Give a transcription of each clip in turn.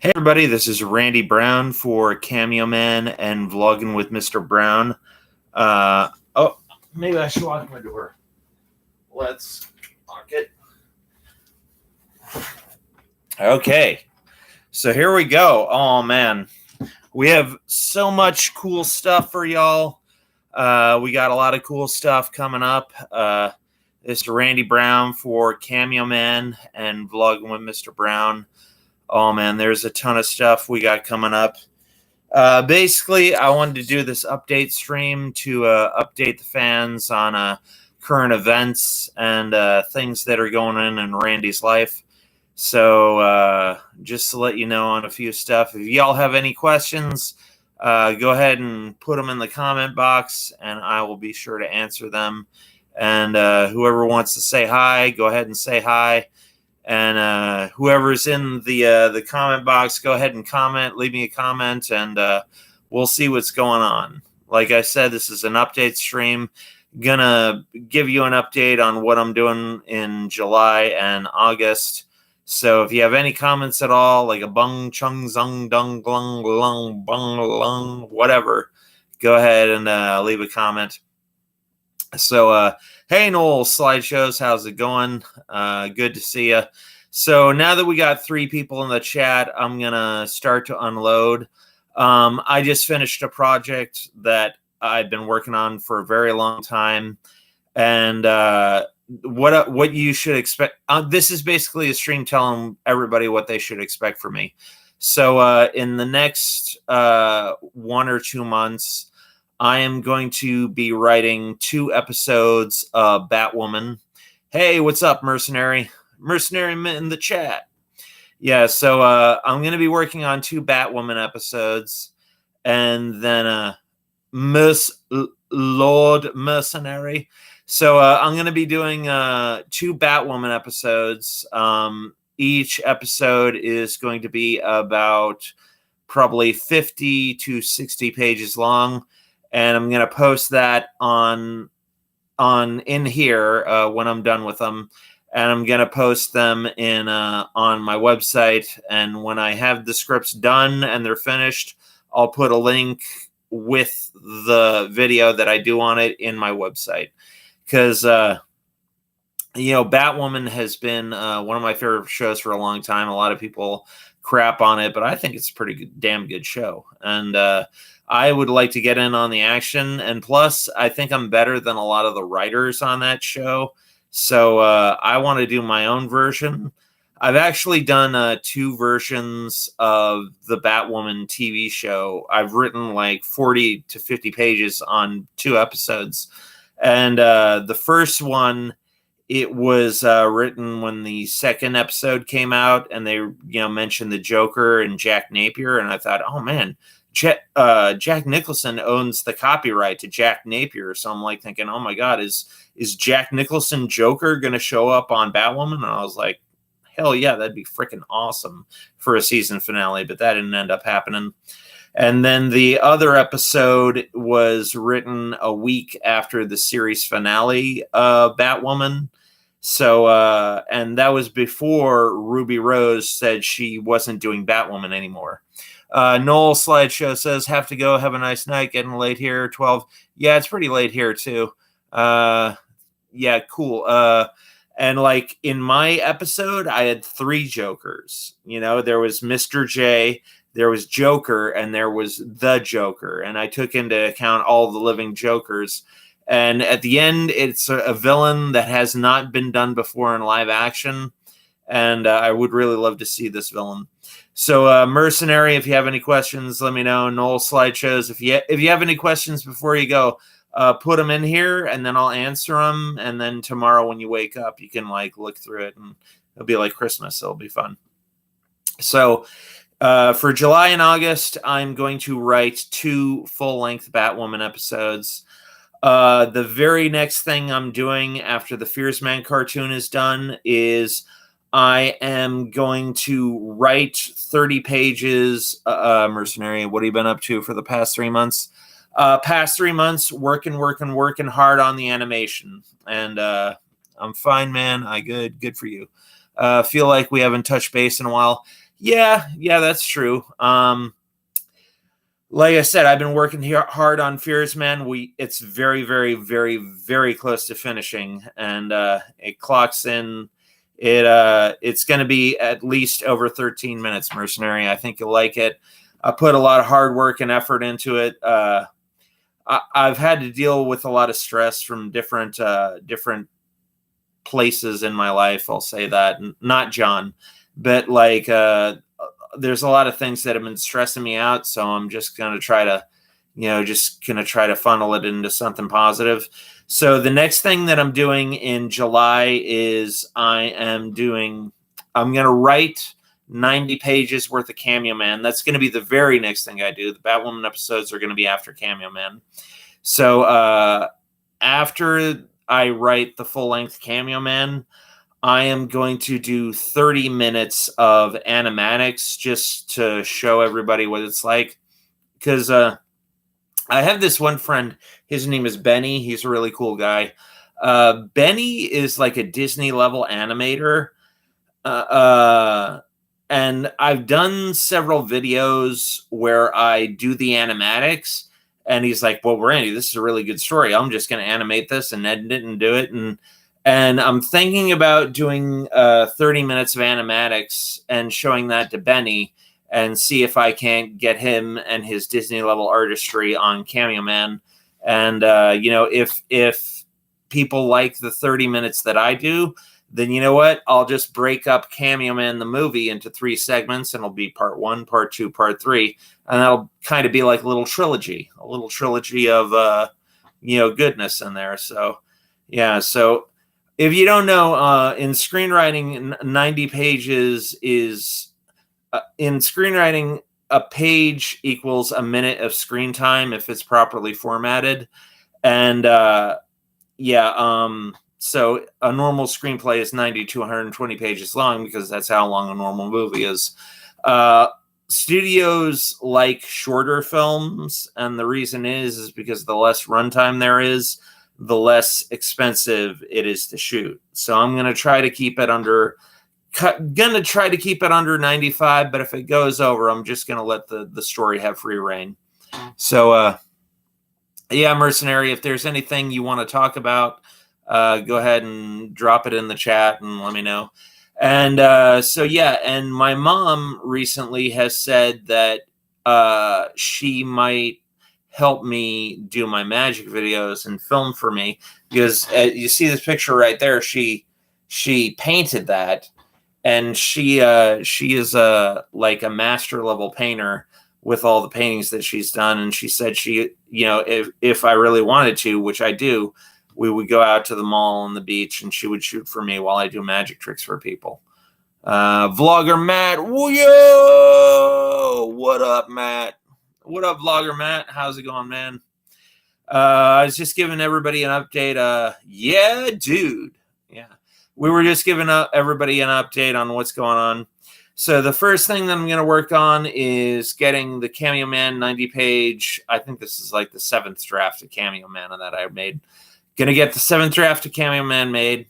Hey everybody, this is Randy Brown for Cameo Man and Vlogging with Mr. Brown. Oh, maybe I should lock my door. Let's lock it. Okay, so here we go. Oh man, we have so much cool stuff for y'all. We got a lot of cool stuff coming up. This is Randy Brown for Cameo Man and Vlogging with Mr. Brown. Oh man, there's a ton of stuff we got coming up. Basically, I wanted to do this update stream to update the fans on current events and things that are going on in Randy's life. So just to let you know on a few stuff, if y'all have any questions, go ahead and put them in the comment box, and I will be sure to answer them. And whoever wants to say hi, go ahead and say hi. And whoever's in the comment box, go ahead and comment, leave me a comment, and we'll see what's going on. Like I said, this is an update stream. Gonna give you an update on what I'm doing in July and August. So if you have any comments at all, like a bung, chung, zung, dung, glung, lung, bung, lung, whatever, go ahead and leave a comment. So, hey, Noel Slideshows, how's it going? Good to see you. So now that we got 3 people in the chat, I'm going to start to unload. I just finished a project that I've been working on for a very long time. And what you should expect. This is basically a stream telling everybody what they should expect from me. So in the next 1 or 2 months, I am going to be writing 2 episodes of Batwoman. Hey, what's up, Mercenary? Mercenary in the chat. Yeah, so I'm going to be working on 2 Batwoman episodes. And then Lord Mercenary. So I'm going to be doing 2 Batwoman episodes. Each episode is going to be about probably 50 to 60 pages long. And I'm going to post that on in here when I'm done with them. And I'm going to post them in on my website. And when I have the scripts done and they're finished, I'll put a link with the video that I do on it in my website. Because, Batwoman has been one of my favorite shows for a long time. A lot of people crap on it, but I think it's a pretty good, damn good show. And I would like to get in on the action. And plus, I think I'm better than a lot of the writers on that show. So I want to do my own version. I've actually done 2 versions of the Batwoman TV show. I've written like 40 to 50 pages on 2 episodes. And the first one, it was written when the second episode came out, and they mentioned the Joker and Jack Napier. And I thought, oh man, Jack Nicholson owns the copyright to Jack Napier. So I'm like thinking, oh my God, is Jack Nicholson Joker going to show up on Batwoman? And I was like, hell yeah, that'd be freaking awesome for a season finale. But that didn't end up happening. And then the other episode was written a week after the series finale of Batwoman. So, and that was before Ruby Rose said she wasn't doing Batwoman anymore. Noel Slideshow says, have to go. Have a nice night. Getting late here. 12. Yeah, it's pretty late here too. Yeah, cool. And like in my episode, I had 3 Jokers. There was Mr. J, there was Joker, and there was the Joker. And I took into account all the living Jokers. And at the end, it's a villain that has not been done before in live action. And I would really love to see this villain. So, Mercenary, if you have any questions, let me know. Noel Slideshows, if you have any questions before you go, put them in here, and then I'll answer them. And then tomorrow when you wake up, you can look through it, and it'll be like Christmas. It'll be fun. So for July and August, I'm going to write 2 full-length Batwoman episodes. The very next thing I'm doing after the Fierce Man cartoon is done is I am going to write 30 pages. Mercenary, what have you been up to for the past 3 months? Past 3 months, working hard on the animation. And I'm fine, man. Good for you. Feel like we haven't touched base in a while. Yeah, that's true. Like I said, I've been working here hard on Fears Man. It's very, very, very, very close to finishing, and it clocks in. It's going to be at least over 13 minutes, Mercenary. I think you'll like it. I put a lot of hard work and effort into it. I've had to deal with a lot of stress from different places in my life. I'll say that, not John, but like there's a lot of things that have been stressing me out. So I'm just going to try to, funnel it into something positive. So the next thing that I'm doing in July is I'm going to write 90 pages worth of Cameo Man. That's going to be the very next thing I do. The Batwoman episodes are going to be after Cameo Man. So after I write the full-length Cameo Man, I am going to do 30 minutes of animatics just to show everybody what it's like. Because I have this one friend. His name is Benny. He's a really cool guy. Benny is like a Disney-level animator. And I've done several videos where I do the animatics. And he's like, well, Randy, this is a really good story. I'm just going to animate this and edit it and do it. And I'm thinking about doing 30 minutes of animatics and showing that to Benny and see if I can't get him and his Disney level artistry on Cameo Man. And, if people like the 30 minutes that I do, then you know what? I'll just break up Cameo Man the movie into 3 segments, and it'll be part 1, part 2, part 3. And that'll kind of be like a little trilogy of, goodness in there. So, yeah. So if you don't know, in screenwriting, 90 pages is, in screenwriting, a page equals a minute of screen time if it's properly formatted. And, so a normal screenplay is 90 to 120 pages long because that's how long a normal movie is. Studios like shorter films, and the reason is because the less runtime there is, the less expensive it is to shoot. So I'm going to try to keep it under 95, but if it goes over, I'm just going to let the story have free reign. So, Mercenary, if there's anything you want to talk about, go ahead and drop it in the chat and let me know. And and my mom recently has said that she might help me do my magic videos and film for me, because you see this picture right there. She painted that, and she is like a master level painter with all the paintings that she's done. And she said if I really wanted to, which I do, we would go out to the mall and the beach, and she would shoot for me while I do magic tricks for people. Vlogger Matt, yo, what up, Matt? What up, Vlogger Matt? How's it going, man? I was just giving everybody an update. Yeah, dude. Yeah, we were just giving everybody an update on what's going on. So the first thing that I'm going to work on is getting the Cameo Man 90-page. I think this is like the 7th draft of Cameo Man that I made. Going to get the 7th draft of Cameo Man made.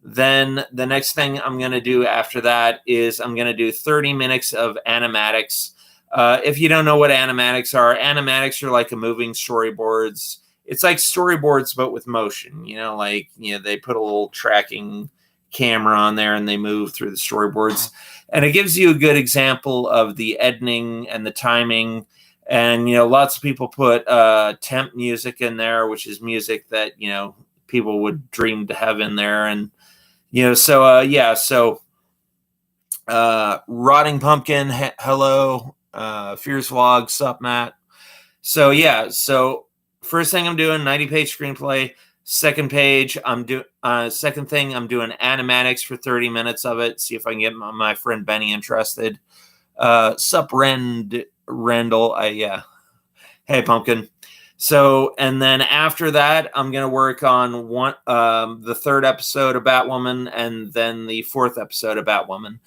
Then the next thing I'm going to do after that is I'm going to do 30 minutes of animatics. If you don't know what animatics are like a moving storyboards. It's like storyboards, but with motion. They put a little tracking camera on there and they move through the storyboards. And it gives you a good example of the editing and the timing. And, lots of people put temp music in there, which is music that, people would dream to have in there. And, Rotting Pumpkin, hello, Fierce Vlog, sup, Matt. So first thing I'm doing, 90-page screenplay. Second thing, I'm doing animatics for 30 minutes of it. See if I can get my friend Benny interested. Sup, Randall. Hey, Pumpkin. So, and then after that, I'm going to work on the 3rd episode of Batwoman and then the 4th episode of Batwoman.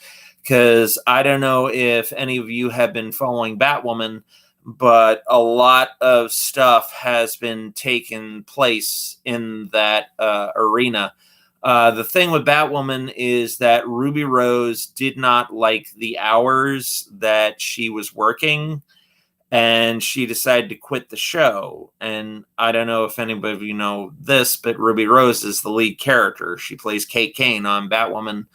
Because I don't know if any of you have been following Batwoman, but a lot of stuff has been taken place in that arena. The thing with Batwoman is that Ruby Rose did not like the hours that she was working, and she decided to quit the show. And I don't know if anybody of you know this, but Ruby Rose is the lead character. She plays Kate Kane on Batwoman.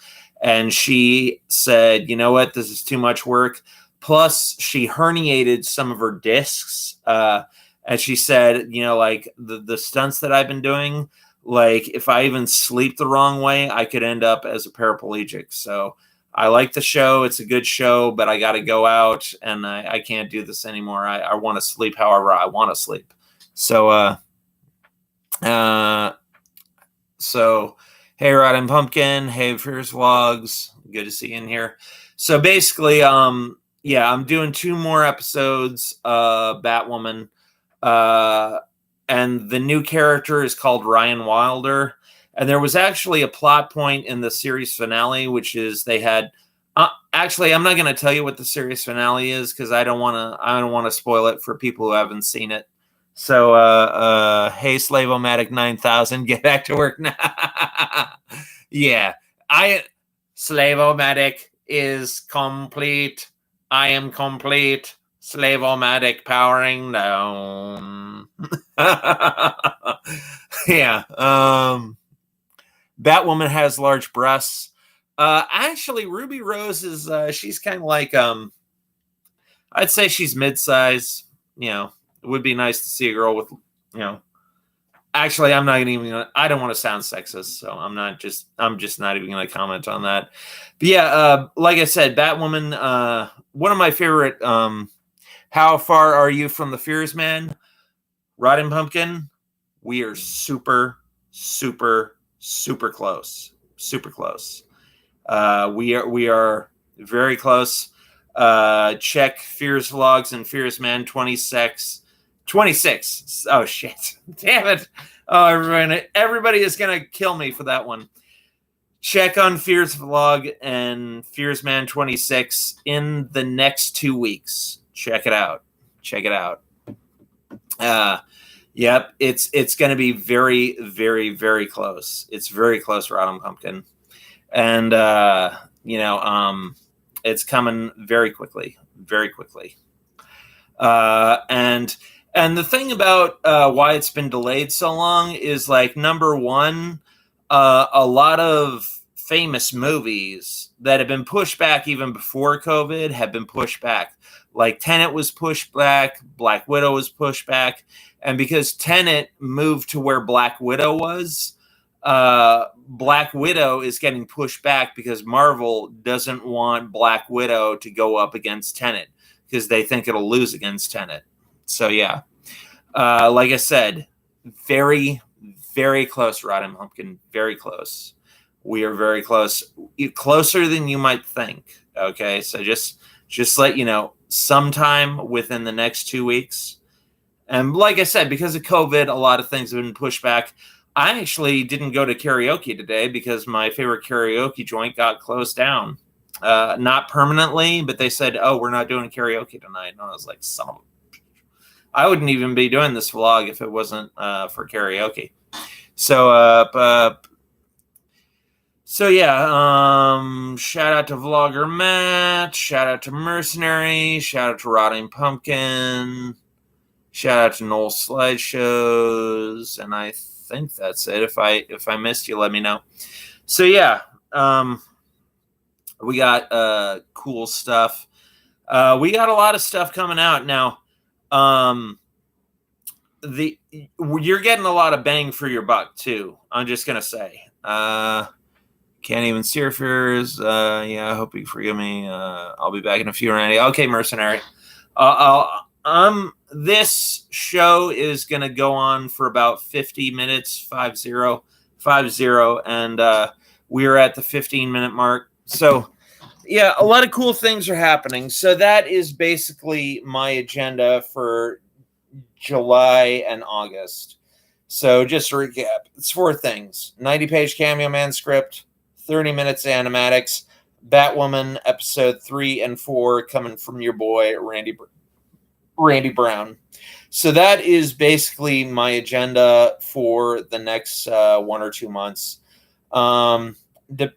And she said, you know what, this is too much work. Plus, she herniated some of her discs. And she said, you know, like the stunts that I've been doing, like if I even sleep the wrong way, I could end up as a paraplegic. So I like the show. It's a good show, but I got to go out and I can't do this anymore. I want to sleep however I want to sleep. So, hey, Rod and Pumpkin. Hey, Fierce Vlogs. Good to see you in here. So basically, yeah, I'm doing 2 more episodes, Batwoman. And the new character is called Ryan Wilder. And there was actually a plot point in the series finale, which is they had. Actually, I'm not going to tell you what the series finale is because I don't want to spoil it for people who haven't seen it. So, hey, Slavomatic 9000, get back to work now. Yeah, Slavomatic is complete. I am complete. Slavomatic powering down. Yeah. Batwoman has large breasts. Actually, Ruby Rose is she's kind of like I'd say she's mid-size. You know, it would be nice to see a girl with, you know. Actually, I'm not even gonna. I don't want to sound sexist, so I'm just not even gonna comment on that. But yeah, like I said, Batwoman. One of my favorite. How far are you from the Fears Man? Rod and Pumpkin. We are super, super, super close. Super close. We are very close. Check Fears Vlogs and Fears Man 26. Oh shit. Damn it. Oh, everybody is gonna kill me for that one. Check on Fears Vlog and Fears Man 26 in the next 2 weeks. Check it out. Yep, it's gonna be very, very, very close. It's very close, Rod and Pumpkin. And it's coming very quickly. And the thing about why it's been delayed so long is, like, number one, a lot of famous movies that have been pushed back even before COVID have been pushed back. Like Tenet was pushed back, Black Widow was pushed back, and because Tenet moved to where Black Widow was, Black Widow is getting pushed back because Marvel doesn't want Black Widow to go up against Tenet because they think it'll lose against Tenet. So yeah, like I said, very, very close, Rod and Pumpkin, very close. We are very close, closer than you might think. Okay, so just let you know, sometime within the next 2 weeks. And like I said, because of COVID, a lot of things have been pushed back. I actually didn't go to karaoke today because my favorite karaoke joint got closed down. Not permanently, but they said, oh, we're not doing karaoke tonight. And I was like, I wouldn't even be doing this vlog if it wasn't for karaoke. So, shout out to Vlogger Matt, shout out to Mercenary, shout out to Rotting Pumpkin, shout out to Noel Slideshows, and I think that's it. If I missed you, let me know. So yeah, we got cool stuff. We got a lot of stuff coming out now. You're getting a lot of bang for your buck too. I'm just gonna say. Can't even see your fears. Yeah, I hope you forgive me. I'll be back in a few. Okay, Mercenary. This show is gonna go on for about 50 minutes, 50, and we're at the 15-minute mark. So, yeah, a lot of cool things are happening. So that is basically my agenda for July and August. So just to recap, it's 4 things: 90-page Cameo manuscript, 30 minutes animatics, Batwoman episode 3 and 4 coming from your boy Randy Brown. So that is basically my agenda for the next 1 or 2 months. The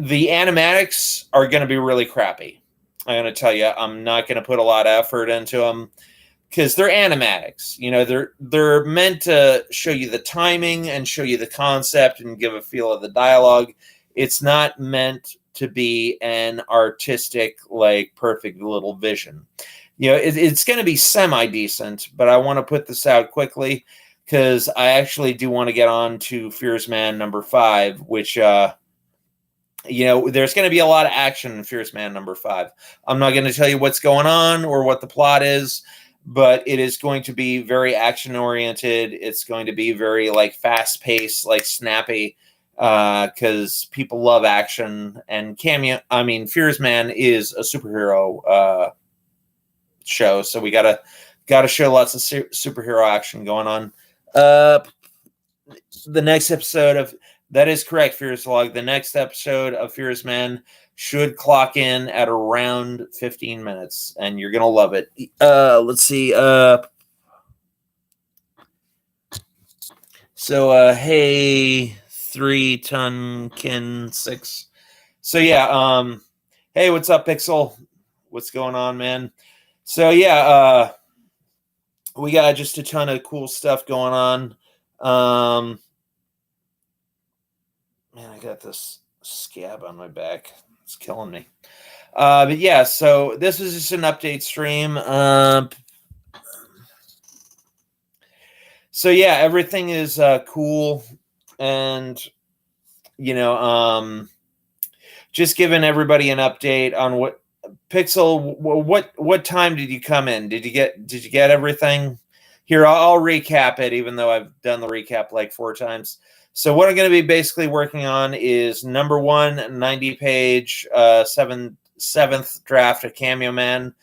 animatics are going to be really crappy. I'm going to tell you, I'm not going to put a lot of effort into them because they're animatics. They're meant to show you the timing and show you the concept and give a feel of the dialogue. It's not meant to be an artistic, like, perfect little vision. It's going to be semi-decent, but I want to put this out quickly because I actually do want to get on to Fierce Man number 5, which, there's going to be a lot of action in Fierce Man number 5. I'm not going to tell you what's going on or what the plot is, but it is going to be very action-oriented. It's going to be very, like, fast-paced, like, snappy, because people love action. And Fierce Man is a superhero show, so we gotta show lots of superhero action going on. The next episode of that is correct, Fierce Log. The next episode of Fierce Man should clock in at around 15 minutes, and you're gonna love it. Let's see. Hey, 3-ton-kin-6. So yeah. Hey, what's up, Pixel? What's going on, man? So yeah, we got just a ton of cool stuff going on. Man, I got this scab on my back. It's killing me. But yeah, so this is just an update stream. So yeah, everything is cool, and just giving everybody an update on what Pixel. What time did you come in? Did you get everything? Here, I'll recap it, even though I've done the recap like 4 times. So what I'm going to be basically working on is number 1, 90-page, 7th draft of Cameo Man.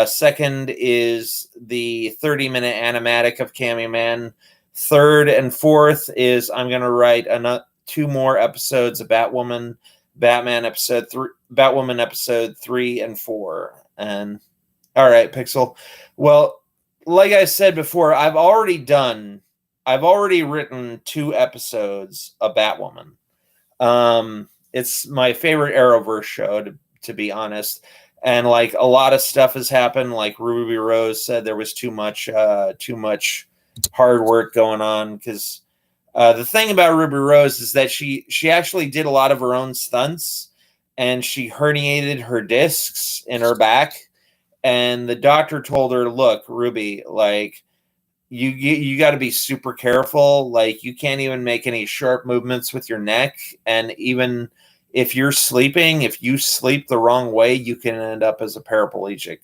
Second is the 30-minute animatic of Cameo Man. Third and fourth is I'm going to write 2 more episodes of Batwoman episode 3 and 4. And all right, Pixel. Well, like I said before, I've already written 2 episodes of Batwoman. It's my favorite Arrowverse show, to be honest. And like a lot of stuff has happened. Like Ruby Rose said, there was too much hard work going on. Because the thing about Ruby Rose is that she actually did a lot of her own stunts, and she herniated her discs in her back. And the doctor told her, "Look, Ruby, like, you got to be super careful. Like, you can't even make any sharp movements with your neck. And even if you're sleeping, if you sleep the wrong way, you can end up as a paraplegic."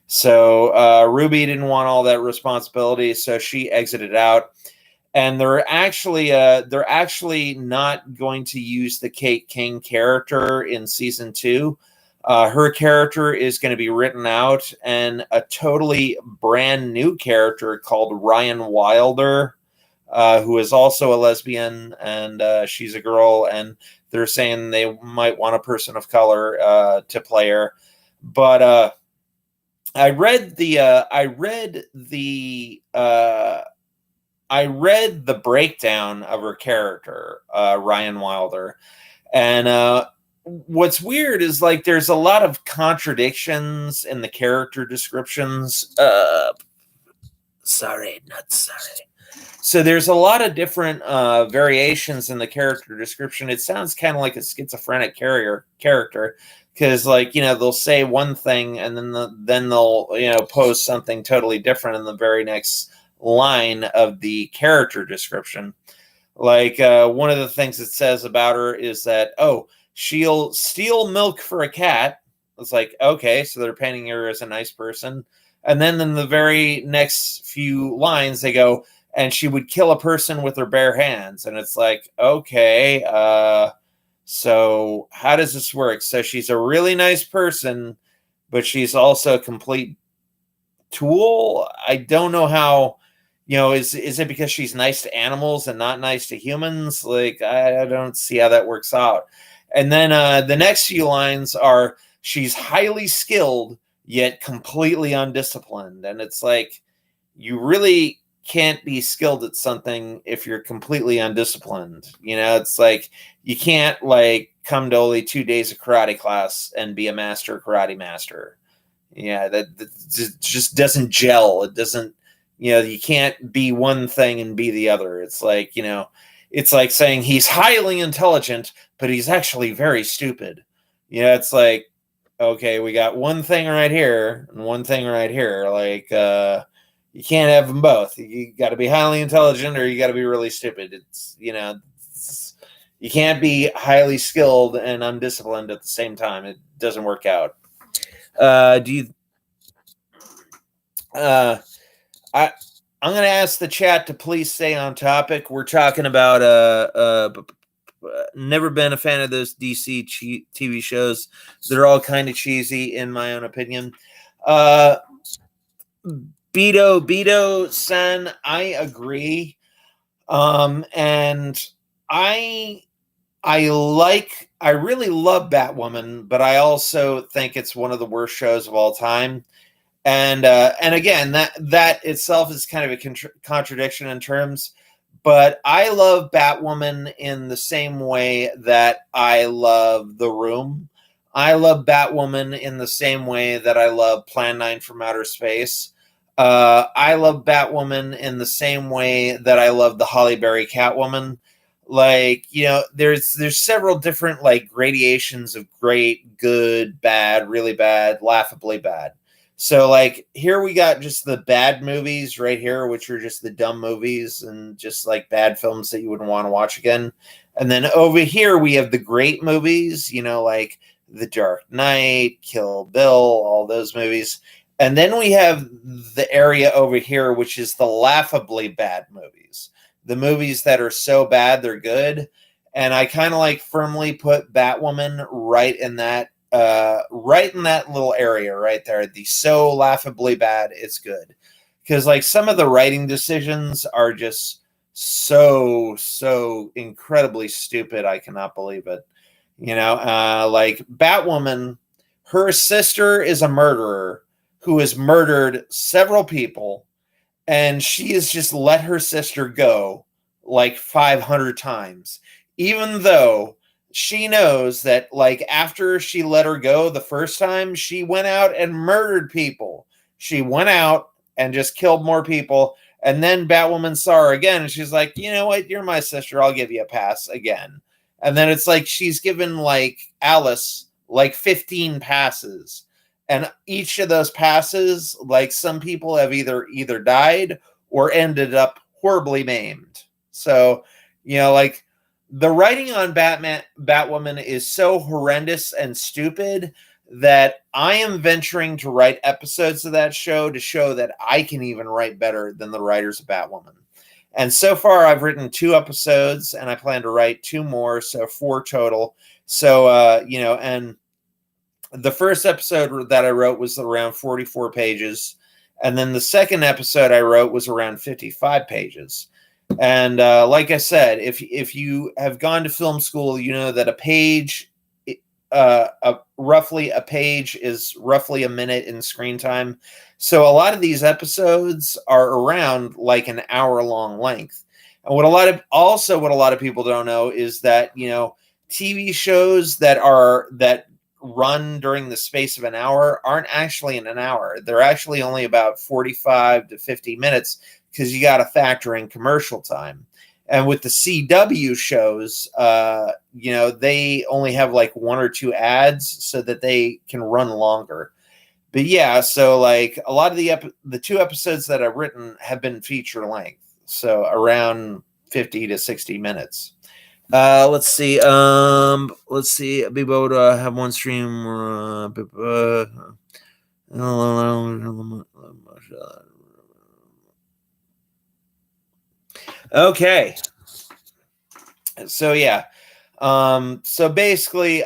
So Ruby didn't want all that responsibility, so she exited out. And they're actually not going to use the Kate King character in season 2. Her character is going to be written out, and a totally brand new character called Ryan Wilder, who is also a lesbian, and she's a girl, and they're saying they might want a person of color to play her. But I read the breakdown of her character, Ryan Wilder, and what's weird is, like, there's a lot of contradictions in the character descriptions. Sorry. So there's a lot of different variations in the character description. It sounds kind of like a schizophrenic character, because, like, they'll say one thing and then they'll post something totally different in the very next line of the character description. Like one of the things it says about her is that, she'll steal milk for a cat. It's like, okay, so they're painting her as a nice person. And then in the very next few lines, they go, and she would kill a person with her bare hands. And it's like, okay, so how does this work? So she's a really nice person, but she's also a complete tool. I don't know how, is it because she's nice to animals and not nice to humans? Like, I don't see how that works out. And then the next few lines are, she's highly skilled, yet completely undisciplined. And it's like, you really can't be skilled at something if you're completely undisciplined. It's like you can't like come to only 2 days of karate class and be a master karate master. Yeah, that just doesn't gel. It doesn't, you can't be one thing and be the other. It's like, it's like saying he's highly intelligent, but he's actually very stupid. It's like, okay, we got one thing right here and one thing right here. Like, you can't have them both. You got to be highly intelligent or you got to be really stupid. You can't be highly skilled and undisciplined at the same time. It doesn't work out. I'm going to ask the chat to please stay on topic. We're talking about never been a fan of those DC TV shows. They're all kind of cheesy in my own opinion. Beto Sen, I agree. And I really love Batwoman, but I also think it's one of the worst shows of all time. And again, that itself is kind of a contradiction in terms, but I love Batwoman in the same way that I love The Room. I love Batwoman in the same way that I love Plan 9 from Outer Space. I love Batwoman in the same way that I love the Halle Berry Catwoman. Like, there's several different like gradations of great, good, bad, really bad, laughably bad. So like here we got just the bad movies right here, which are just the dumb movies and just like bad films that you wouldn't want to watch again. And then over here we have the great movies, like The Dark Knight, Kill Bill, all those movies. And then we have the area over here, which is the laughably bad movies. The movies that are so bad they're good. And I kind of like firmly put Batwoman right in that little area right there. The so laughably bad it's good. Because like some of the writing decisions are just so incredibly stupid. I cannot believe it. Like Batwoman, her sister is a murderer who has murdered several people, and she has just let her sister go like 500 times, even though she knows that like after she let her go the first time, she went out and murdered people. She went out and just killed more people. And then Batwoman saw her again and she's like, you know what? You're my sister. I'll give you a pass again. And then it's like she's given like Alice like 15 passes. And each of those passes, like some people have either died or ended up horribly maimed. So, like the writing on Batwoman is so horrendous and stupid that I am venturing to write episodes of that show to show that I can even write better than the writers of Batwoman. And so far I've written 2 episodes and I plan to write 2 more, so 4 total. So, and the first episode that I wrote was around 44 pages. And then the second episode I wrote was around 55 pages. And like I said, if you have gone to film school, you know that roughly a page is roughly a minute in screen time. So a lot of these episodes are around like an hour-long length. And what a lot of people don't know is that, TV shows that run during the space of an hour aren't actually in an hour. They're actually only about 45 to 50 minutes because you got to factor in commercial time. And with the CW shows, they only have like 1 or 2 ads so that they can run longer. But yeah, so like a lot of the 2 episodes that I've written have been feature length. So around 50 to 60 minutes. Let's see. Be able to have one stream. Okay. So yeah. So basically,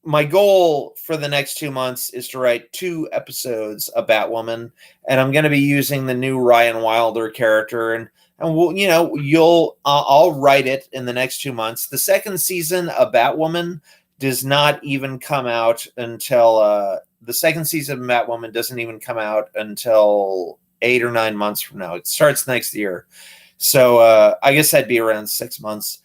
my goal for the next 2 months is to write 2 episodes of Batwoman, and I'm going to be using the new Ryan Wilder character, and we'll, I'll write it in the next 2 months. The second season of Batwoman does not even come out until the second season of Batwoman doesn't even come out until 8 or 9 months from now. It starts next year. So I guess that'd be around 6 months.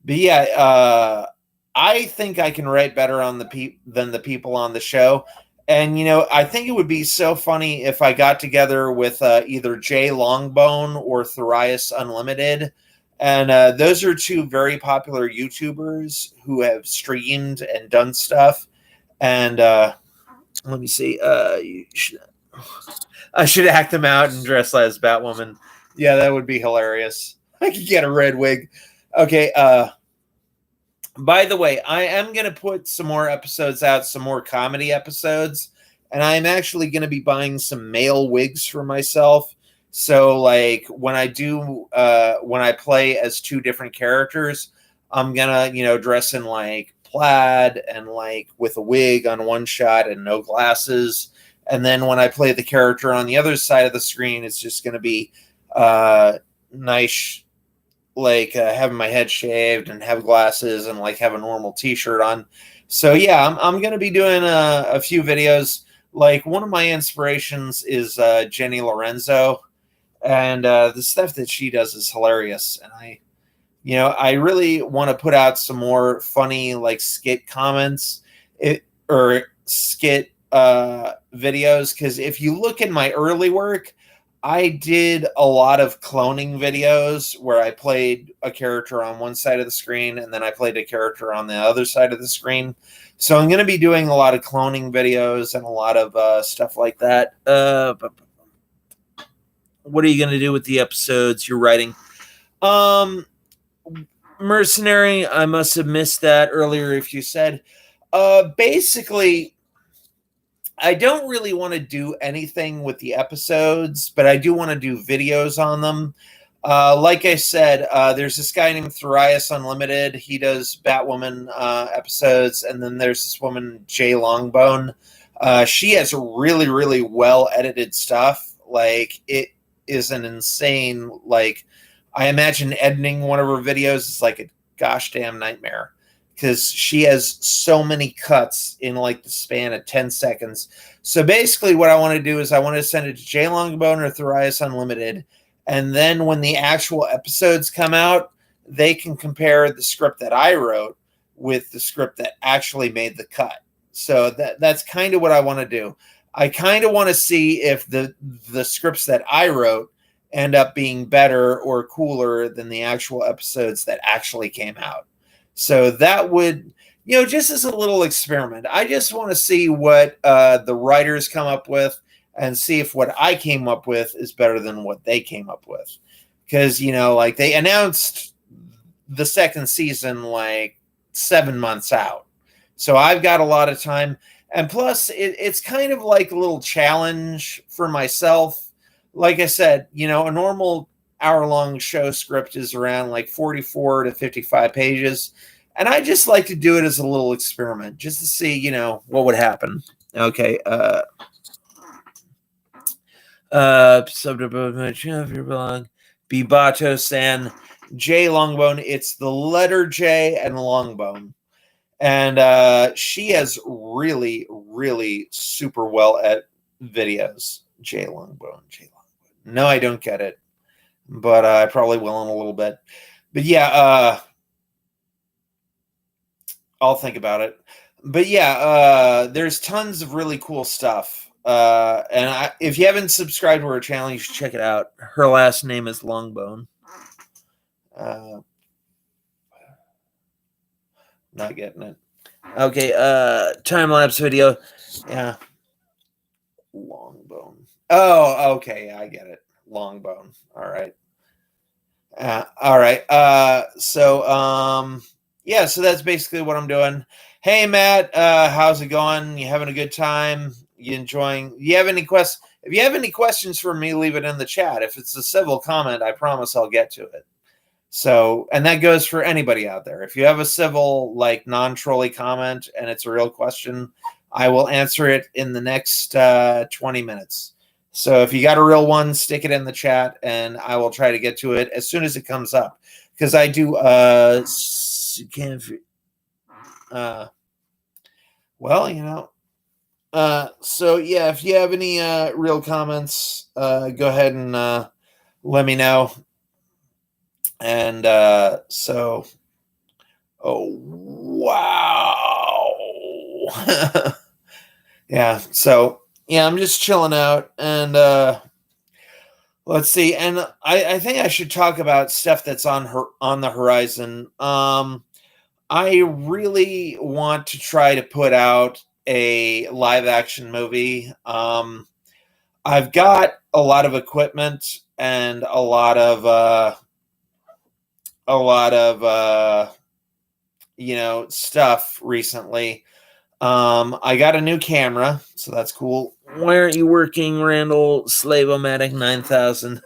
But yeah, I think I can write better on than the people on the show. And, I think it would be so funny if I got together with either Jay Longbone or Thrias Unlimited. And those are two very popular YouTubers who have streamed and done stuff. And let me see. I should act them out and dress as Batwoman. Yeah, that would be hilarious. I could get a red wig. Okay. By the way, I am going to put some more episodes out, some more comedy episodes, and I'm actually going to be buying some male wigs for myself. So, like, when I play as two different characters, I'm going to, dress in, like, plaid and, like, with a wig on one shot and no glasses. And then when I play the character on the other side of the screen, it's just going to be nice, like having my head shaved and have glasses and like have a normal t-shirt on. So yeah, I'm going to be doing a few videos. Like one of my inspirations is Jenny Lorenzo, and the stuff that she does is hilarious. And I really want to put out some more funny like skit comments or skit videos, because if you look at my early work, I did a lot of cloning videos where I played a character on one side of the screen and then I played a character on the other side of the screen. So I'm going to be doing a lot of cloning videos and a lot of stuff like that. What are you going to do with the episodes you're writing? Mercenary, I must have missed that earlier if you said. Basically, I don't really want to do anything with the episodes, but I do want to do videos on them. Like I said, there's this guy named Thrias Unlimited. He does Batwoman episodes, and then there's this woman, Jay Longbone. She has really, really well-edited stuff. Like, it is an insane, like, I imagine editing one of her videos is like a gosh damn nightmare, because she has so many cuts in like the span of 10 seconds. So basically what I want to do is I want to send it to Jay Longbone or Thrias Unlimited. And then when the actual episodes come out, they can compare the script that I wrote with the script that actually made the cut. So that's kind of what I want to do. I kind of want to see if the scripts that I wrote end up being better or cooler than the actual episodes that actually came out. So that would, just as a little experiment, I just want to see what the writers come up with and see if what I came up with is better than what they came up with. Because, like they announced the second season like 7 months out. So I've got a lot of time. And plus, it's kind of like a little challenge for myself. Like I said, a normal hour-long show script is around like 44 to 55 pages. And I just like to do it as a little experiment, just to see, what would happen. Okay. Bibato-san, J Longbone. It's the letter J and Longbone. And she has really, really super well at videos. J Longbone. No, I don't get it, but I probably will in a little bit. But yeah, I'll think about it. But yeah, there's tons of really cool stuff. And if you haven't subscribed to her channel, you should check it out. Her last name is Longbone. Not getting it. Okay, time-lapse video. Yeah. Longbone. Oh, okay, yeah, I get it. Longbone. All right. All right. Yeah, so that's basically what I'm doing. Hey, Matt, how's it going? You having a good time? You enjoying? You have any questions? If you have any questions for me, leave it in the chat. If it's a civil comment, I promise I'll get to it. So, and that goes for anybody out there. If you have a civil, like non-trolly comment and it's a real question, I will answer it in the next 20 minutes. So if you got a real one, stick it in the chat and I will try to get to it as soon as it comes up. Because I do, well, So yeah, if you have any real comments, go ahead and let me know. And oh wow. Yeah, so yeah, I'm just chilling out and let's see. And I think I should talk about stuff that's on the horizon. I really want to try to put out a live action movie. I've got a lot of equipment and a lot of stuff recently. I got a new camera, so that's cool. Where are you working, Randall? Slavomatic 9000.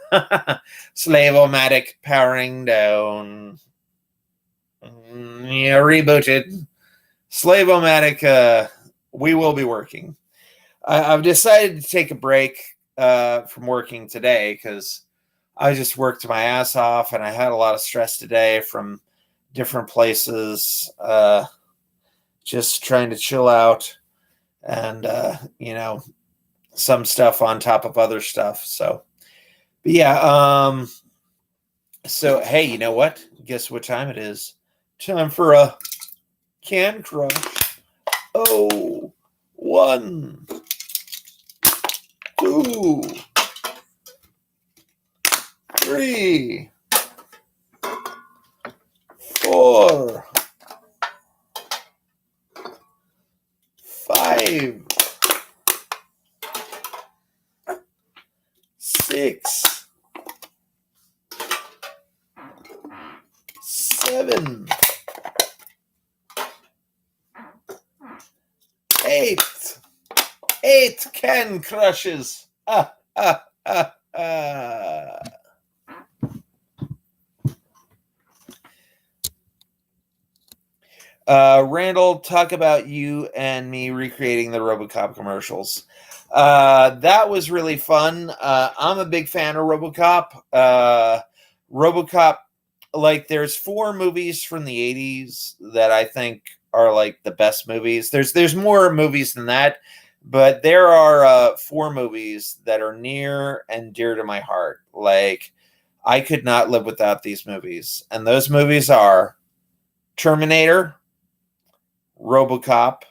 Slavomatic powering down. Yeah, rebooted. Slavomatic, we will be working. I've decided to take a break from working today because I just worked my ass off and I had a lot of stress today from different places. Just trying to chill out and, some stuff on top of other stuff. So, but yeah. So, hey, you know what? Guess what time it is? Time for a can crush. Oh, 1, 2, 3, 4, 5, 6, 7, 8. 8 can crushes. Ah, ah, ah, ah. Randall, talk about you and me recreating the RoboCop commercials. That was really fun. I'm a big fan of RoboCop. RoboCop, like, there's 4 movies from the 80s that I think are like the best movies. There's more movies than that, but there are 4 movies that are near and dear to my heart. Like, I could not live without these movies, and those movies are Terminator, RoboCop,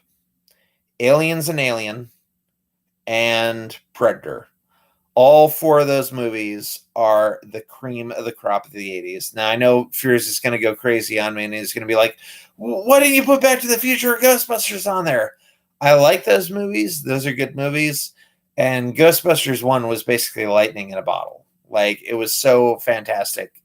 Aliens and Alien, and Predator. All 4 of those movies are the cream of the crop of the 80s. Now, I know Fears is going to go crazy on me, and he's going to be like, why didn't you put Back to the Future or Ghostbusters on there? I like those movies. Those are good movies. And Ghostbusters 1 was basically lightning in a bottle. Like, it was so fantastic.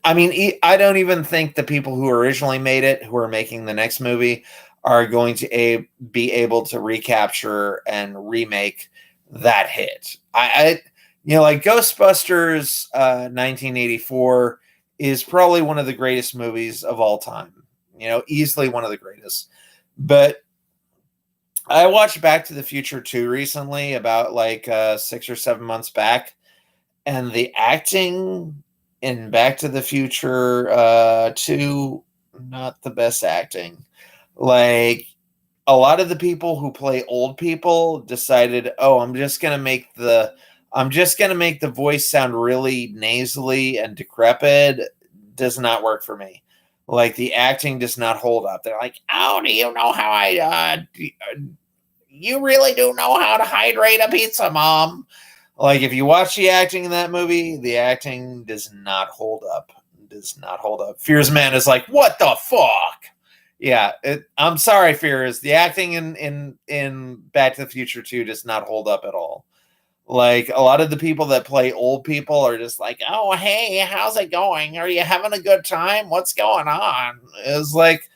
I mean, I don't even think the people who originally made it, who are making the next movie, are going to be able to recapture and remake that hit. Like Ghostbusters 1984 is probably one of the greatest movies of all time. Easily one of the greatest. But I watched Back to the Future 2 recently, about like 6 or 7 months back, and the acting in Back to the Future 2, not the best acting. Like, a lot of the people who play old people decided, I'm just gonna make the voice sound really nasally and decrepit. Does not work for me. Like, the acting does not hold up. They're like, oh, do you know how you really do know how to hydrate a pizza, Mom? Like, if you watch the acting in that movie, the acting does not hold up. Does not hold up. Fears Man is like, what the fuck? Yeah, I'm sorry, Fears. The acting in Back to the Future 2 does not hold up at all. Like, a lot of the people that play old people are just like, oh, hey, how's it going? Are you having a good time? What's going on? It's like,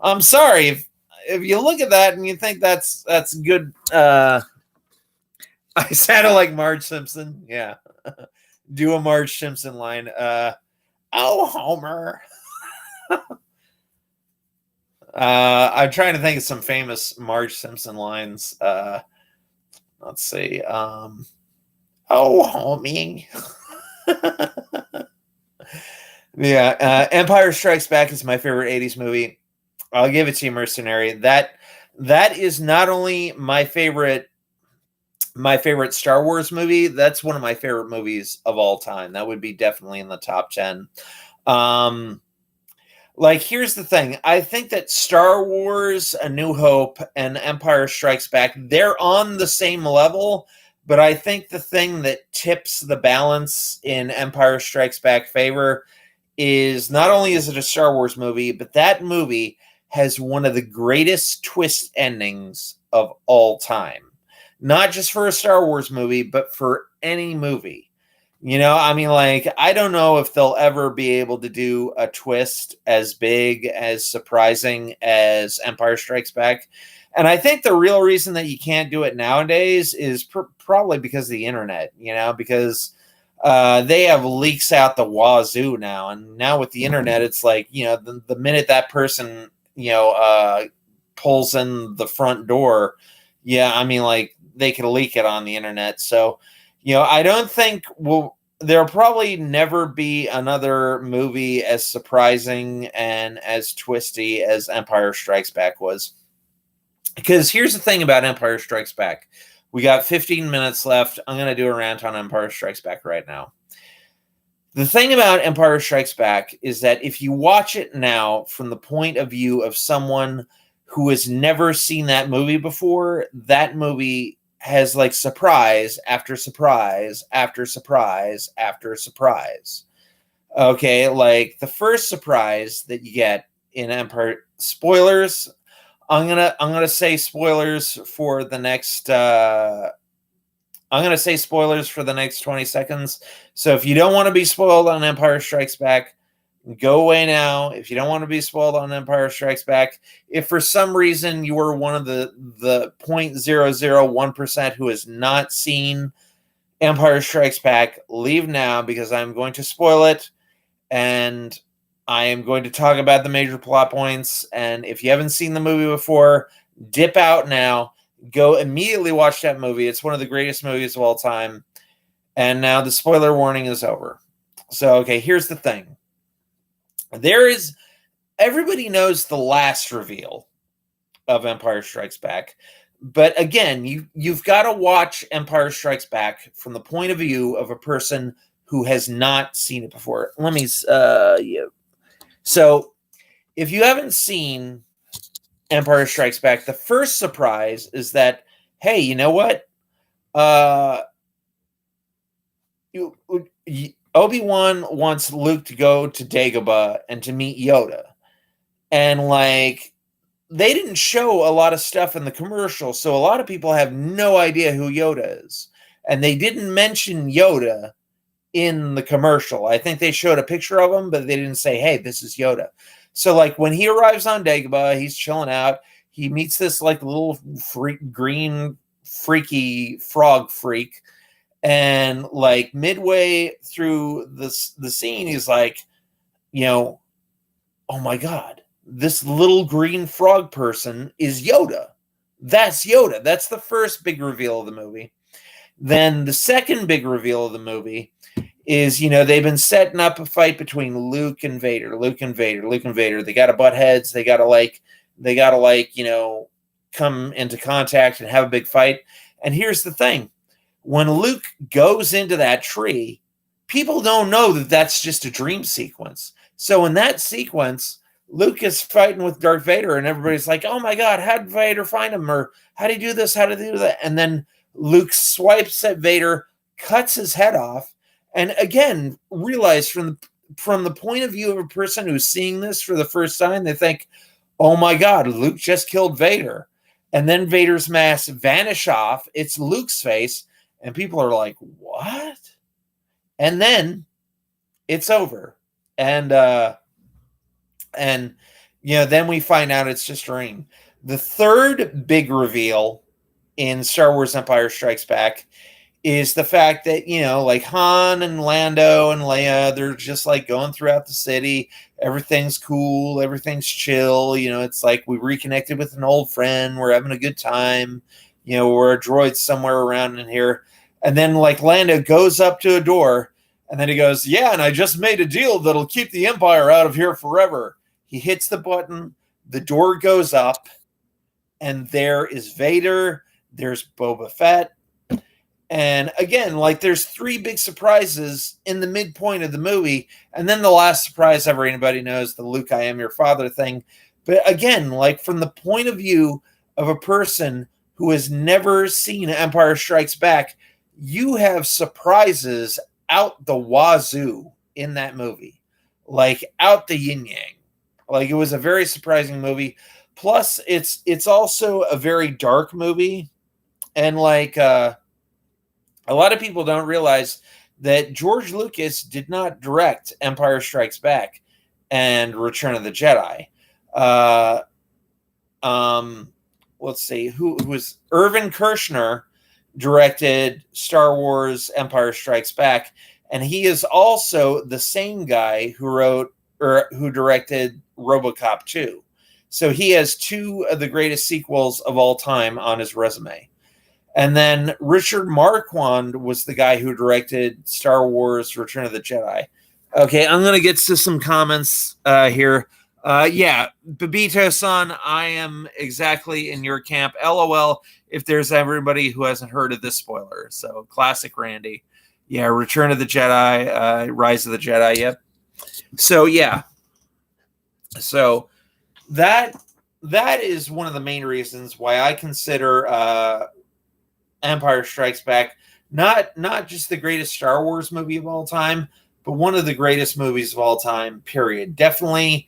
I'm sorry. If you look at that and you think that's good, I sounded like Marge Simpson. Yeah. Do a Marge Simpson line. Oh, Homer. I'm trying to think of some famous Marge Simpson lines. Let's see. Oh, homie. Yeah. Empire Strikes Back is my favorite 80s movie. I'll give it to you, Mercenary. That That is not only my favorite Star Wars movie, that's one of my favorite movies of all time. That would be definitely in the top 10. Um, like, here's the thing. I think that Star Wars, A New Hope, and Empire Strikes Back, they're on the same level, but I think the thing that tips the balance in Empire Strikes Back favor is not only is it a Star Wars movie, but that movie has one of the greatest twist endings of all time. Not just for a Star Wars movie, but for any movie. You know, I mean, like, I don't know if they'll ever be able to do a twist as big, as surprising as Empire Strikes Back. And I think the real reason that you can't do it nowadays is probably because of the internet, you know, because they have leaks out the wazoo now. And now with the internet, it's like, you know, the minute that person, you know, pulls in the front door, yeah, I mean, like, they could leak it on the internet. So, you know, I don't think there'll probably never be another movie as surprising and as twisty as Empire Strikes Back was. Because here's the thing about Empire Strikes Back. We got 15 minutes left. I'm going to do a rant on Empire Strikes Back right now. The thing about Empire Strikes Back is that if you watch it now from the point of view of someone who has never seen that movie before, that movie has like surprise after surprise after surprise after surprise. Okay, like the first surprise that you get in Empire, spoilers. I'm gonna say spoilers for the next. I'm gonna say spoilers for the next 20 seconds. So if you don't want to be spoiled on Empire Strikes Back, go away now. If you don't want to be spoiled on Empire Strikes Back, if for some reason you are one of the 0.001% who has not seen Empire Strikes Back, leave now because I'm going to spoil it and I am going to talk about the major plot points. And if you haven't seen the movie before, dip out now. Go immediately watch that movie. It's one of the greatest movies of all time. And now the spoiler warning is over. So, okay, here's the thing. Everybody knows the last reveal of Empire Strikes Back. But again, you've got to watch Empire Strikes Back from the point of view of a person who has not seen it before. So if you haven't seen Empire Strikes Back, the first surprise is that, hey, you know what? Obi-Wan wants Luke to go to Dagobah and to meet Yoda. And, like, they didn't show a lot of stuff in the commercial, so a lot of people have no idea who Yoda is. And they didn't mention Yoda in the commercial. I think they showed a picture of him, but they didn't say, hey, this is Yoda. So, like, when he arrives on Dagobah, he's chilling out. He meets this, like, little green, freaky frog freak. And, like, midway through the scene, he's like, you know, oh, my God, this little green frog person is Yoda. That's Yoda. That's the first big reveal of the movie. Then the second big reveal of the movie is, you know, they've been setting up a fight between Luke and Vader. They got to butt heads. They got to, you know, come into contact and have a big fight. And here's the thing. When Luke goes into that tree, people don't know that that's just a dream sequence. So in that sequence, Luke is fighting with Darth Vader, and everybody's like, oh my God, how did Vader find him? Or how did he do this? How did he do that? And then Luke swipes at Vader, cuts his head off, and again, realize from the point of view of a person who's seeing this for the first time, they think, oh my God, Luke just killed Vader. And then Vader's mask vanish off. It's Luke's face. And people are like, what? And then it's over. And you know, then we find out it's just rain. The third big reveal in Star Wars Empire Strikes Back is the fact that, you know, like Han and Lando and Leia, they're just like going throughout the city. Everything's cool. Everything's chill. You know, it's like we reconnected with an old friend. We're having a good time. You know, we're a droid somewhere around in here. And then, like, Lando goes up to a door, and then he goes, yeah, and I just made a deal that'll keep the Empire out of here forever. He hits the button. The door goes up. and there is Vader, there's Boba Fett. And again, like there's three big surprises in the midpoint of the movie. And then the last surprise everybody knows, the Luke, I am your father thing. But again, like from the point of view of a person who has never seen Empire Strikes Back, you have surprises out the wazoo in that movie. Like out the yin yang. Like it was a very surprising movie. Plus, it's also a very dark movie. And like a lot of people don't realize that George Lucas did not direct Empire Strikes Back and Return of the Jedi. Let's see, who was Irvin Kershner directed Star Wars Empire Strikes Back, and he is also the same guy who wrote or who directed RoboCop 2. So he has two of the greatest sequels of all time on his resume. And then Richard Marquand was the guy who directed Star Wars Return of the Jedi. Okay, I'm going to get to some comments here. Yeah, Babito-san, I am exactly in your camp. LOL, if there's everybody who hasn't heard of this spoiler. So, classic Randy. Yeah, Return of the Jedi, Rise of the Jedi, yep. So, yeah. So, that is one of the main reasons why I consider Empire Strikes Back not just the greatest Star Wars movie of all time, but one of the greatest movies of all time, period. Definitely,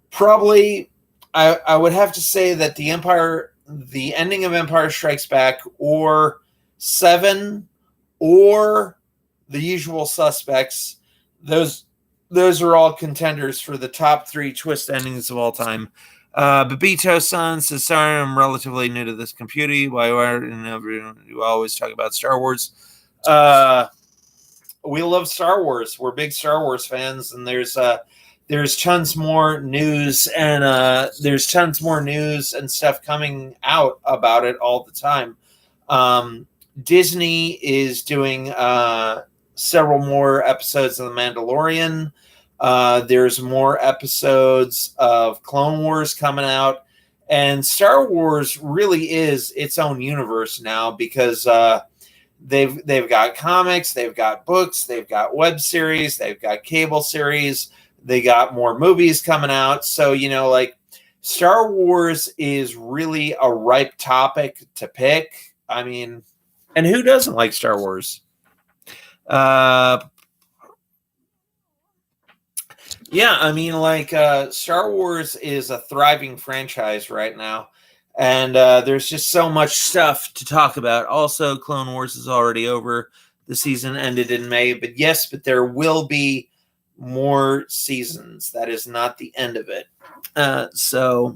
probably, I would have to say that the ending of Empire Strikes Back, or Seven, or The Usual Suspects, those are all contenders for the top 3 twist endings of all time. Babito-san says, sorry, I'm relatively new to this computer. Why you always talk about Star Wars? We love Star Wars. We're big Star Wars fans, and there's tons more news and stuff coming out about it all the time. Disney is doing several more episodes of The Mandalorian. There's more episodes of Clone Wars coming out, and Star Wars really is its own universe now because they've got comics, they've got books, they've got web series, they've got cable series, they got more movies coming out. So like Star Wars is really a ripe topic to pick. I mean, and who doesn't like Star Wars? Yeah, I mean, like, Star Wars is a thriving franchise right now, and there's just so much stuff to talk about. Also, Clone Wars is already over. The season ended in May, but there will be more seasons. That is not the end of it. So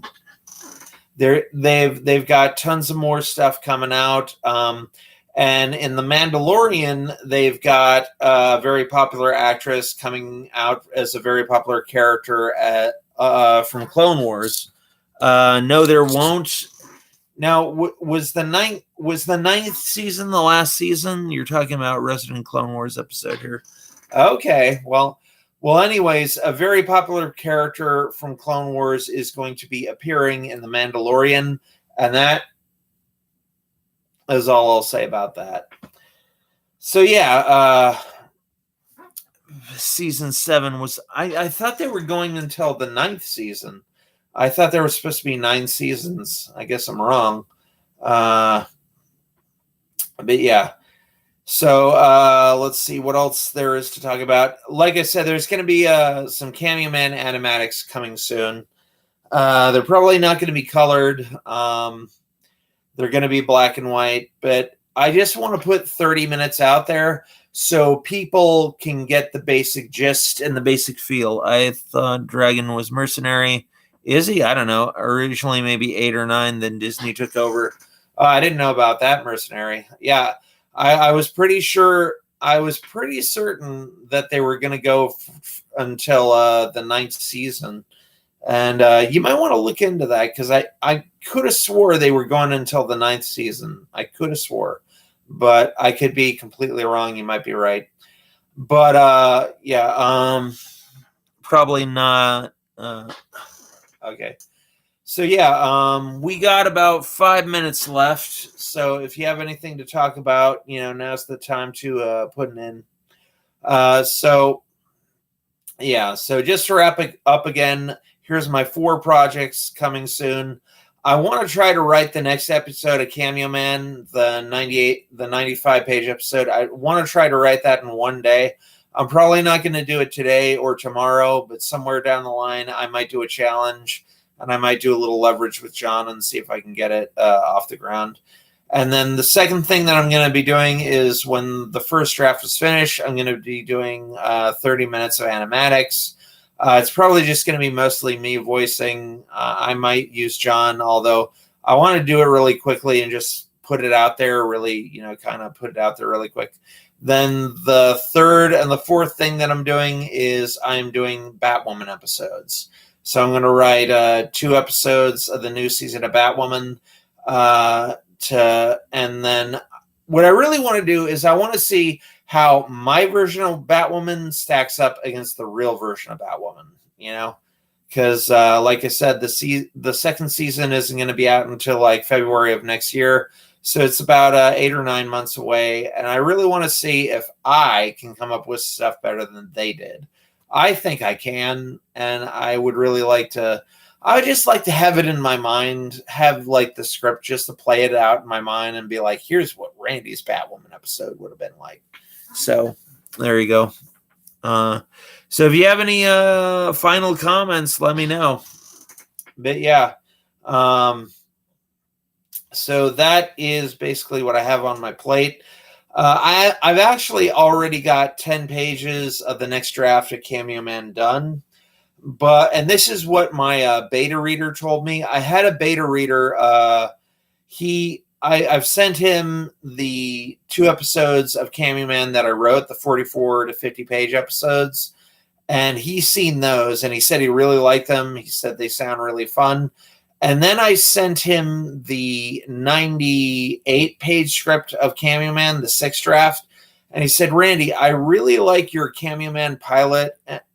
they've got tons of more stuff coming out. And in The Mandalorian, they've got a very popular actress coming out as a very popular character from Clone Wars. No, there won't. Now, was the ninth season the last season? You're talking about Resident Clone Wars episode here. Okay, well. Anyways, a very popular character from Clone Wars is going to be appearing in The Mandalorian, and that is all I'll say about that. So yeah, season 7 was. I thought they were going until the 9th season. I thought there were supposed to be 9 seasons. I guess I'm wrong. But yeah. So let's see what else there is to talk about. Like I said, there's going to be some Cameo Man animatics coming soon. They're probably not going to be colored. They're going to be black and white, but I just want to put 30 minutes out there so people can get the basic gist and the basic feel. I thought Dragon was mercenary. Is he? I don't know. Originally maybe 8 or 9, then Disney took over. I didn't know about that mercenary. Yeah, I was pretty sure. I was pretty certain that they were going to go until the 9th season. And you might want to look into that because I could have swore they were going until the 9th season. I could have swore, but I could be completely wrong. You might be right. But yeah, probably not. Okay. So yeah, we got about 5 minutes left. So if you have anything to talk about, now's the time to put it in. So yeah, so just to wrap it up again, here's my 4 projects coming soon. I want to try to write the next episode of Cameo Man, the 95 page episode. I want to try to write that in one day. I'm probably not going to do it today or tomorrow, but somewhere down the line, I might do a challenge and I might do a little leverage with John and see if I can get it off the ground. And then the second thing that I'm going to be doing is when the first draft is finished, I'm going to be doing 30 minutes of animatics. It's probably just going to be mostly me voicing. I might use John, although I want to do it really quickly and just put it out there, really, kind of put it out there really quick. Then the third and the fourth thing that I'm doing is I'm doing Batwoman episodes. So I'm going to write 2 episodes of the new season of Batwoman. And then what I really want to do is I want to see how my version of Batwoman stacks up against the real version of Batwoman, because like I said, the second season isn't going to be out until like February of next year. So it's about 8 or 9 months away. And I really want to see if I can come up with stuff better than they did. I think I can. And I would really like to. I would just like to have it in my mind, have like the script just to play it out in my mind and be like, here's what Randy's Batwoman episode would have been like. So there you go. So if you have any final comments, let me know. But yeah. So that is basically what I have on my plate. I've actually already got 10 pages of the next draft of Cameo Man done. And this is what my beta reader told me. I had a beta reader. I've sent him the 2 episodes of Cameo Man that I wrote, the 44 to 50 page episodes. And he's seen those and he said he really liked them. He said they sound really fun. And then I sent him the 98 page script of Cameo Man, the 6th draft. And he said, Randy, I really like your Cameo Man pilot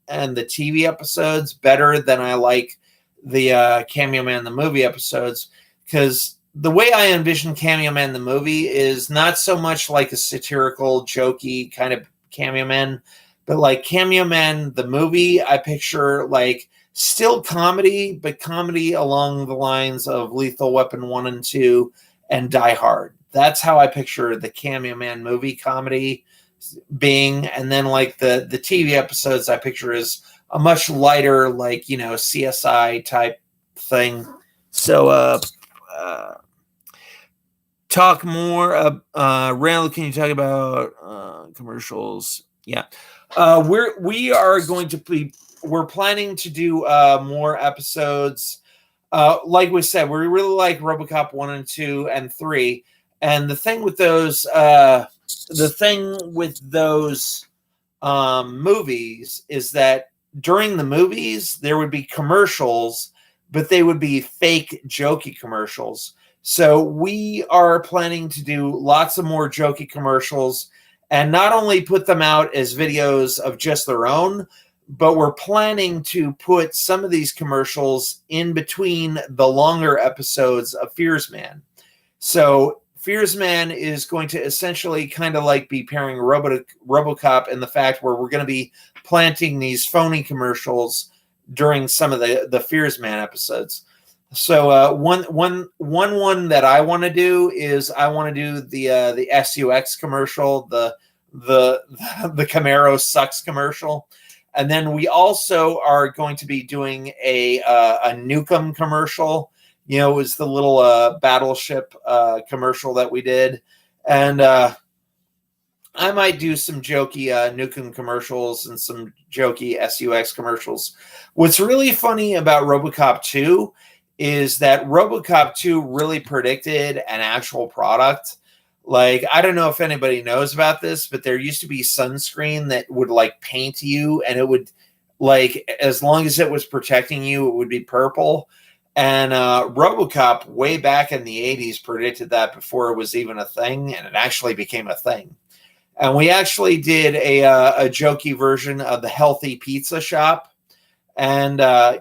and the TV episodes better than I like the Cameo Man the movie episodes, because the way I envision Cameo Man the movie is not so much like a satirical, jokey kind of Cameo Man, but like Cameo Man the movie, I picture like still comedy, but comedy along the lines of Lethal Weapon 1 and 2 and Die Hard. That's how I picture the Cameo Man movie comedy being. And then like the TV episodes I picture is a much lighter, like, CSI type thing. So talk more. Randall, can you talk about commercials? Yeah. We're planning to do more episodes. Like we said, we really like RoboCop 1 and 2 and 3. And the thing with those movies is that during the movies, there would be commercials, but they would be fake jokey commercials. So we are planning to do lots of more jokey commercials and not only put them out as videos of just their own, but we're planning to put some of these commercials in between the longer episodes of Fears Man. So Fears Man is going to essentially kind of like be pairing RoboCop in the fact where we're going to be planting these phony commercials during some of the Fears Man episodes. So one that I want to do is I want to do the SUX commercial, the Camaro sucks commercial. And then we also are going to be doing a Nukem commercial. It was the little battleship commercial that we did. And I might do some jokey Nukem commercials and some jokey SUX commercials. What's really funny about RoboCop 2 is that RoboCop 2 really predicted an actual product. Like, I don't know if anybody knows about this, but there used to be sunscreen that would like paint you, and it would, like, as long as it was protecting you, it would be purple. And RoboCop way back in the 80s predicted that before it was even a thing, and it actually became a thing. And we actually did a jokey version of the Healthy Pizza Shop. And I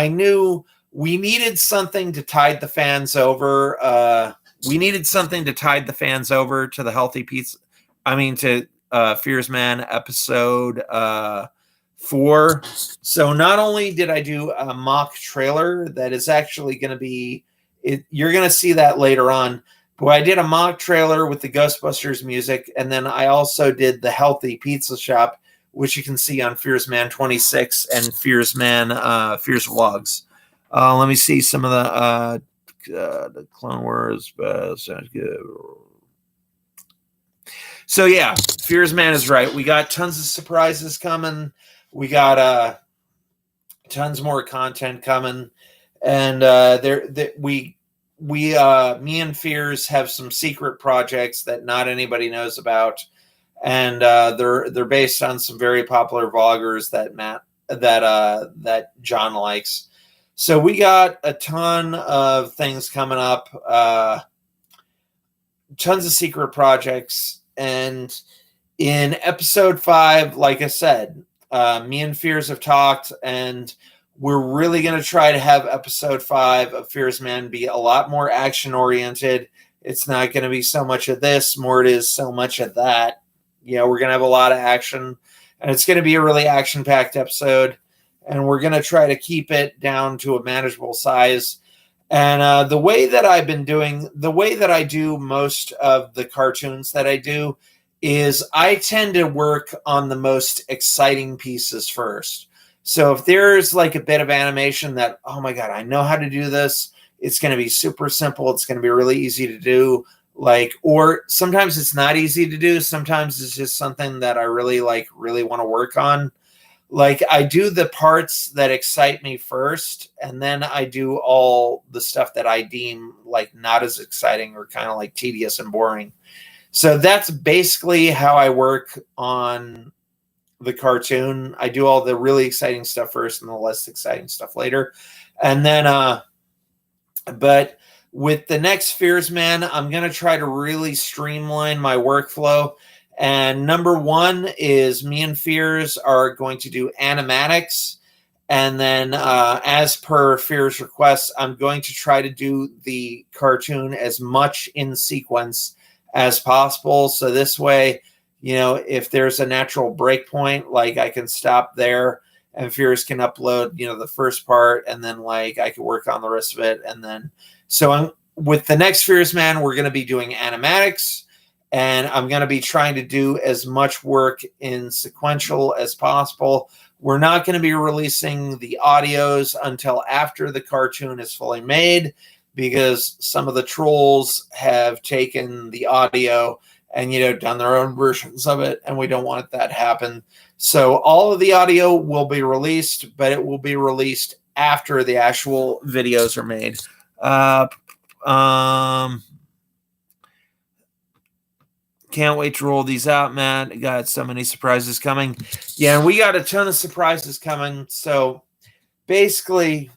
knew we needed something to tide the fans over. We needed something to tide the fans over to the Healthy Pizza. I mean, to Fears Man episode 4. So not only did I do a mock trailer that is actually going to be, you're going to see that later on, but I did a mock trailer with the Ghostbusters music, and then I also did the Healthy Pizza Shop, which you can see on Fears Man 26 and Fears Vlogs. Let me see some of the Clone Wars. Sounds good. So yeah, Fears Man is right. We got tons of surprises coming. We got tons more content coming, and me and Fears have some secret projects that not anybody knows about, and they're based on some very popular vloggers that John likes. So we got a ton of things coming up, tons of secret projects. And in episode 5, like I said, me and Fears have talked, and we're really going to try to have episode 5 of Fears Man be a lot more action oriented. It's not going to be so much of this, more it is so much of that. We're going to have a lot of action, and it's going to be a really action packed episode. And we're going to try to keep it down to a manageable size. And the way that I do most of the cartoons that I do is I tend to work on the most exciting pieces first. So if there's like a bit of animation that, oh my God, I know how to do this, it's going to be super simple. It's going to be really easy to do. Or sometimes it's not easy to do. Sometimes it's just something that I really want to work on. I do the parts that excite me first, and then I do all the stuff that I deem not as exciting or kind of tedious and boring. So that's basically how I work on the cartoon. I do all the really exciting stuff first and the less exciting stuff later. And then, but with the next Fears Man, I'm going to try to really streamline my workflow. And number 1 is me and Fears are going to do animatics. And then as per Fears' request, I'm going to try to do the cartoon as much in sequence as possible. So this way, if there's a natural break point, I can stop there and Fears can upload, the first part, and then I can work on the rest of it. And then, with the next Fears Man, we're going to be doing animatics. And I'm going to be trying to do as much work in sequential as possible. We're not going to be releasing the audios until after the cartoon is fully made, because some of the trolls have taken the audio and, done their own versions of it, and we don't want that to happen. So all of the audio will be released, but it will be released after the actual videos are made. Can't wait to roll these out, man. Got so many surprises coming. Yeah, and we got a ton of surprises coming. So basically,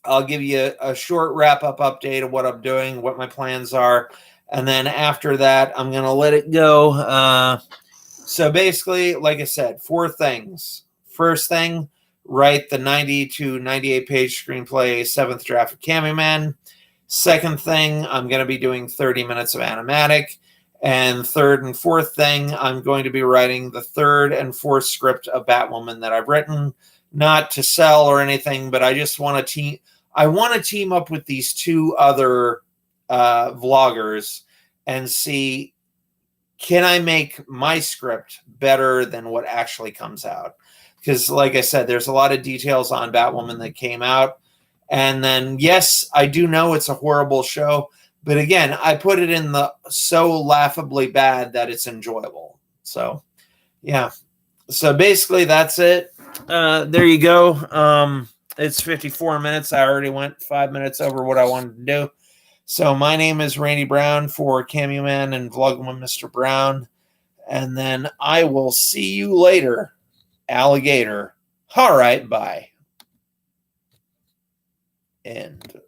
I'll give you a short wrap-up update of what I'm doing, what my plans are. And then after that, I'm going to let it go. So basically, like I said, 4 things. First thing, write the 90 to 98-page screenplay, 7th draft of Cameo Man. Second thing, I'm going to be doing 30 minutes of animatic. And third and fourth thing, I'm going to be writing the 3rd and 4th script of Batwoman that I've written, not to sell or anything, but I just want to team up with these 2 other vloggers and see, can I make my script better than what actually comes out? Because like I said, there's a lot of details on Batwoman that came out. And then, yes, I do know it's a horrible show, but again, I put it in the so laughably bad that it's enjoyable. So, yeah. So basically, that's it. There you go. It's 54 minutes. I already went 5 minutes over what I wanted to do. So my name is Randy Brown for Cameo Man and Vlogging with Mr. Brown. And then I will see you later, alligator. All right, bye. End.